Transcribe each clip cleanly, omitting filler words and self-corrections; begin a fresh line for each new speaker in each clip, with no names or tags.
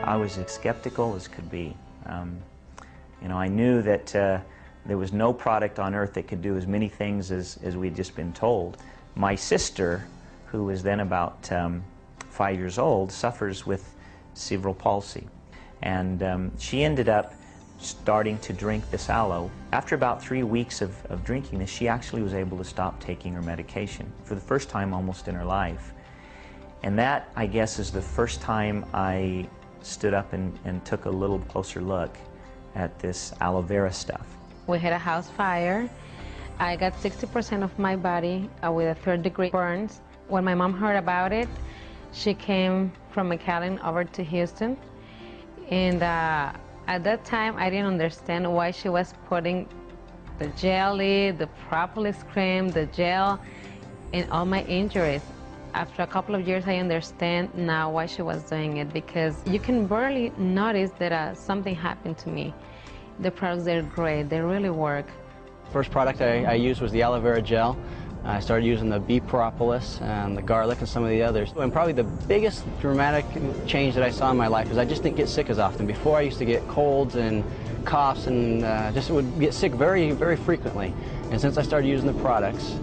I was as skeptical as could be. You know, I knew that there was no product on earth that could do as many things as we'd just been told. My sister, who was then about 5 years old, suffers with cerebral palsy. And she ended up starting to drink this aloe. After about 3 weeks of drinking this, she actually was able to stop taking her medication for the first time almost in her life. And that, I guess, is the first time I stood up and took a little closer look at this aloe vera stuff.
We had a house fire. I got 60% of my body with a 3rd-degree burns. When my mom heard about it, she came from McAllen over to Houston. And at that time, I didn't understand why she was putting the jelly, the propolis cream, the gel in all my injuries. After a couple of years, I understand now why she was doing it, because you can barely notice that something happened to me. The products, they're great. They really work.
First product I used was the aloe vera gel. I started using the bee propolis and the garlic and some of the others. And probably the biggest dramatic change that I saw in my life is I just didn't get sick as often. Before, I used to get colds and coughs and just would get sick very, very frequently. And since I started using the products,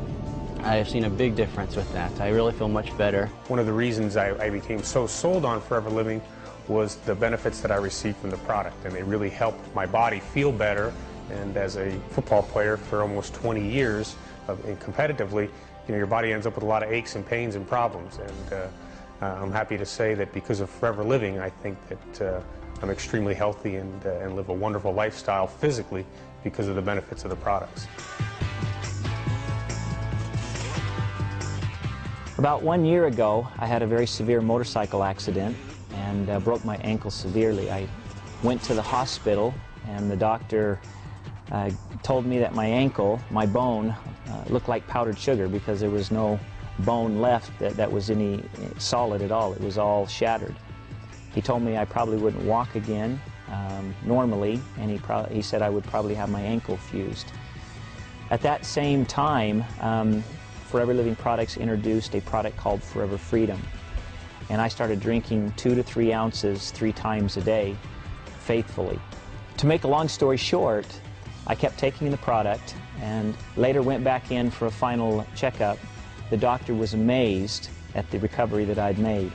I have seen a big difference with that. I really feel much better.
One of the reasons I became so sold on Forever Living was the benefits that I received from the product, and they really helped my body feel better. And as a football player for almost 20 years, and competitively, you know, your body ends up with a lot of aches and pains and problems. And I'm happy to say that because of Forever Living, I think that I'm extremely healthy and live a wonderful lifestyle physically because of the benefits of the products.
About 1 year ago, I had a very severe motorcycle accident and broke my ankle severely. I went to the hospital, and the doctor told me that my ankle, my bone, looked like powdered sugar because there was no bone left that was any solid at all. It was all shattered. He told me I probably wouldn't walk again normally, and he said I would probably have my ankle fused. At that same time, Forever Living Products introduced a product called Forever Freedom, and I started drinking 2 to 3 ounces 3 times a day, faithfully. To make a long story short, I kept taking the product and later went back in for a final checkup. The doctor was amazed at the recovery that I'd made.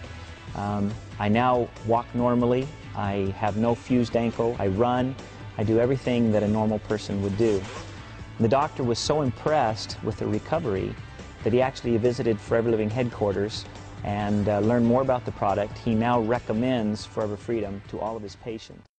I now walk normally, I have no fused ankle, I run, I do everything that a normal person would do. The doctor was so impressed with the recovery that he actually visited Forever Living headquarters and learned more about the product. He now recommends Forever Freedom to all of his patients.